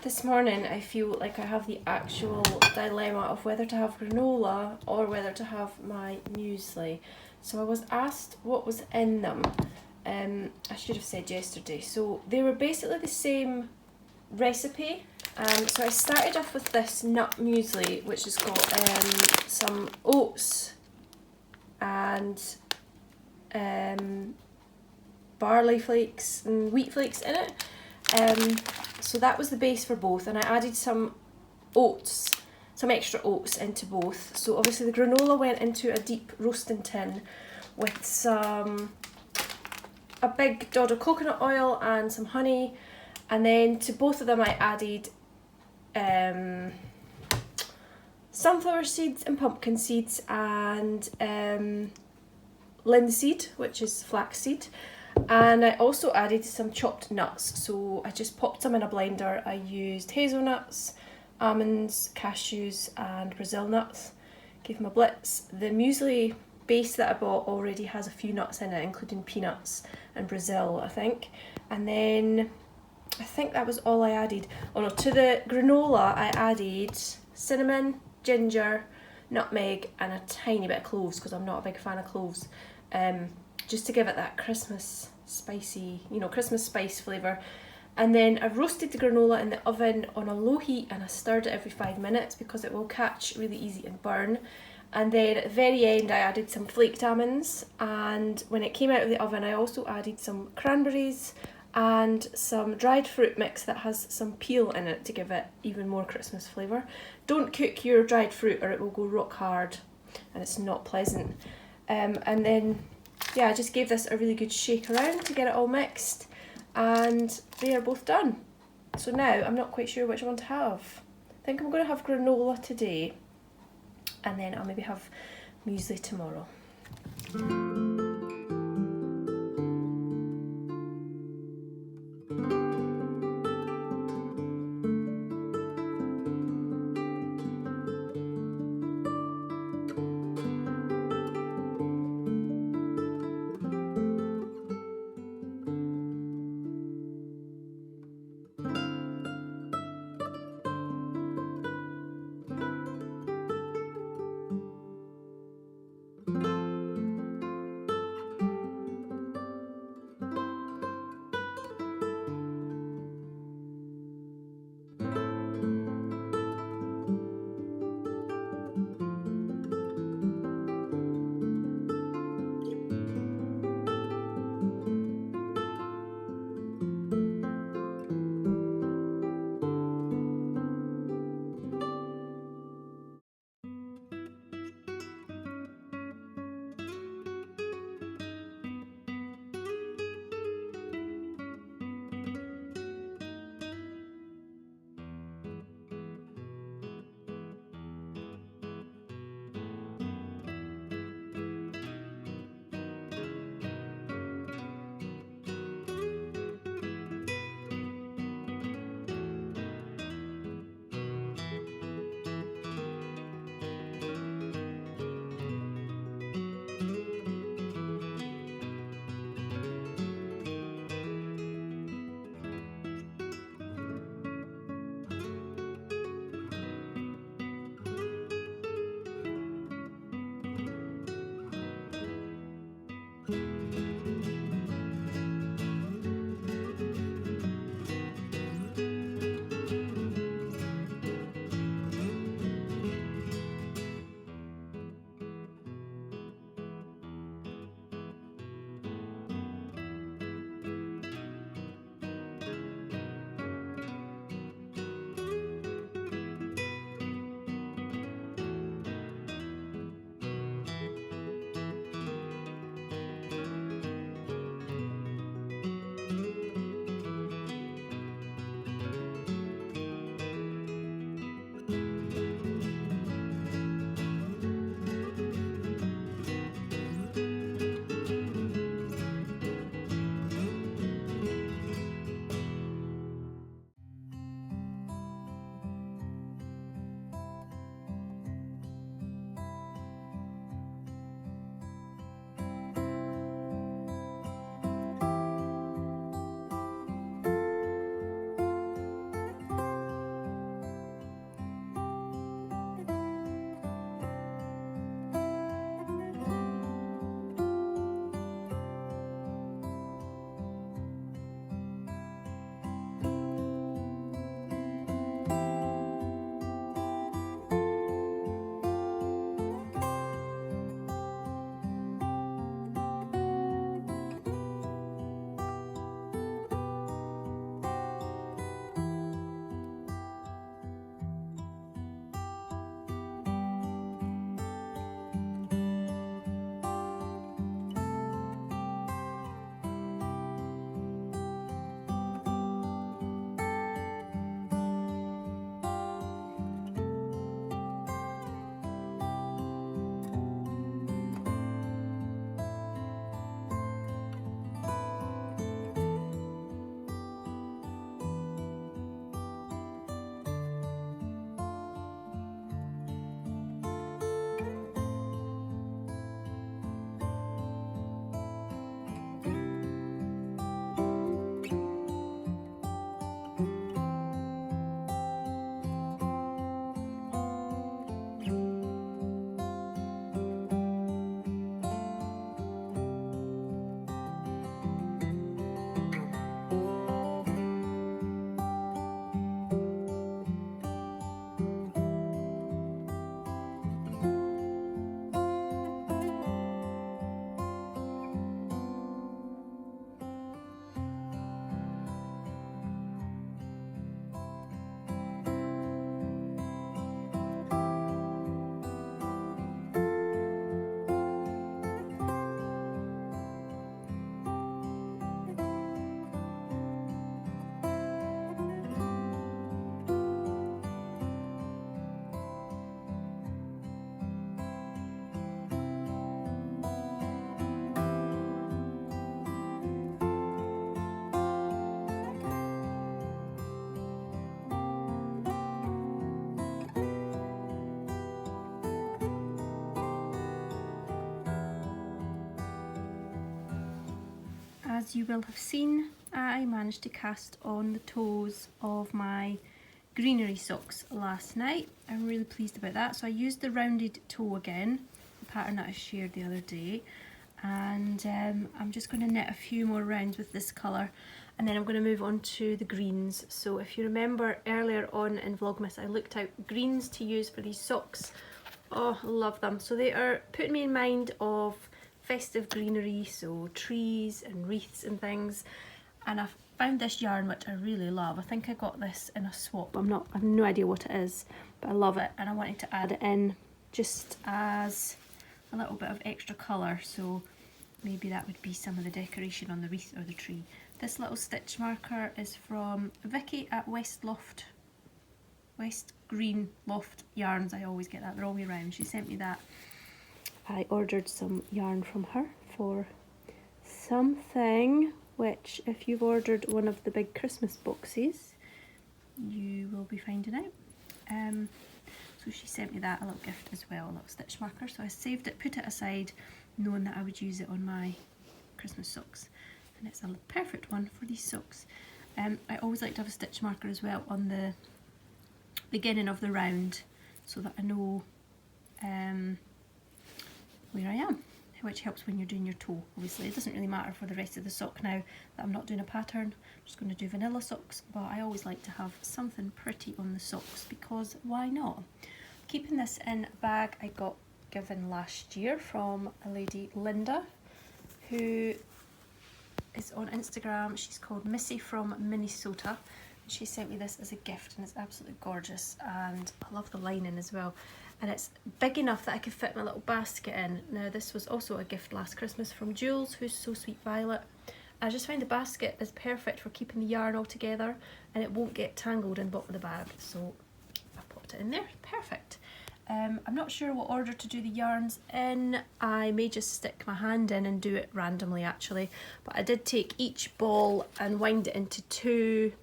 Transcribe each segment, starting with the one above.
This morning I feel like I have the actual dilemma of whether to have granola or whether to have my muesli. So I was asked what was in them. I should have said yesterday. So they were basically the same recipe. So I started off with this nut muesli, which has got some oats and barley flakes and wheat flakes in it. So that was the base for both, and I added some oats, some extra oats into both. So obviously the granola went into a deep roasting tin with a big dod of coconut oil and some honey, and then to both of them I added sunflower seeds and pumpkin seeds and linseed, which is flaxseed. And I also added some chopped nuts, so I just popped them in a blender. I used hazelnuts, almonds, cashews and Brazil nuts. Gave them a blitz. The muesli base that I bought already has a few nuts in it, including peanuts and Brazil, I think. And then I think that was all I added. Oh no, to the granola I added cinnamon, ginger, nutmeg and a tiny bit of cloves, because I'm not a big fan of cloves. Just to give it that Christmas spicy, Christmas spice flavour. And then I've roasted the granola in the oven on a low heat, and I stirred it every 5 minutes because it will catch really easy and burn. And then at the very end I added some flaked almonds, and when it came out of the oven I also added some cranberries and some dried fruit mix that has some peel in it to give it even more Christmas flavour. Don't cook your dried fruit or it will go rock hard and it's not pleasant. And then I just gave this a really good shake around to get it all mixed, and they are both done. So now I'm not quite sure which one to have. I think I'm going to have granola today, and then I'll maybe have muesli tomorrow. as you will have seen, I managed to cast on the toes of my greenery socks last night. I'm really pleased about that. So I used the rounded toe again, the pattern that I shared the other day, and I'm just going to knit a few more rounds with this colour, and then I'm going to move on to the greens. So if you remember earlier on in Vlogmas, I looked out greens to use for these socks. Oh, I love them. So they are putting me in mind of festive greenery, so trees and wreaths and things. And I've found this yarn which I really love. I think I got this in a swap. I have no idea what it is, but I love it, and I wanted to add it in just as a little bit of extra colour, so maybe that would be some of the decoration on the wreath or the tree. This little stitch marker is from Vicky at West Green Loft Yarns. I always get that the wrong way around. She sent me that. I ordered some yarn from her for something which, if you've ordered one of the big Christmas boxes, you will be finding out. So she sent me that, a little gift as well, a little stitch marker. So I saved it, put it aside, knowing that I would use it on my Christmas socks. And it's a perfect one for these socks. I always like to have a stitch marker as well on the beginning of the round, so that I know where I am, which helps when you're doing your toe. Obviously it doesn't really matter for the rest of the sock now that I'm not doing a pattern. I'm just going to do vanilla socks, but I always like to have something pretty on the socks, because why not? Keeping this in a bag I got given last year from a lady, Linda, who is on Instagram. She's called Missy from Minnesota. She sent me this as a gift, and it's absolutely gorgeous, and I love the lining as well, and it's big enough that I could fit my little basket in. Now this was also a gift last Christmas from Jules, who's so sweet violet. I just find the basket is perfect for keeping the yarn all together, and it won't get tangled in the bottom of the bag, so I popped it in there. Perfect. I'm not sure what order to do the yarns in. I may just stick my hand in and do it randomly actually, but I did take each ball and wind it into two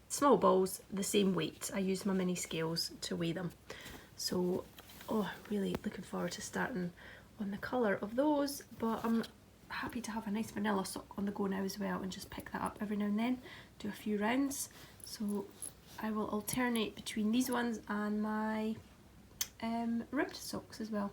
small balls the same weight. I used my mini scales to weigh them. So, oh, really looking forward to starting on the colour of those, but I'm happy to have a nice vanilla sock on the go now as well, and just pick that up every now and then, do a few rounds. So I will alternate between these ones and my ribbed socks as well.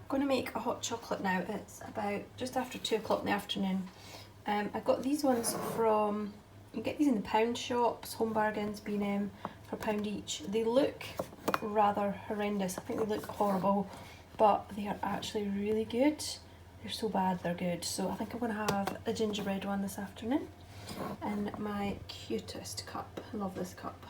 Going to make a hot chocolate now. It's about just after 2 o'clock in the afternoon. I got these ones from, you get these in the pound shops, Home Bargains, B&M, for £1 each. They look rather horrendous. I think they look horrible, but they are actually really good. They're so bad they're good. So I think I'm going to have a gingerbread one this afternoon. in my cutest cup. I love this cup.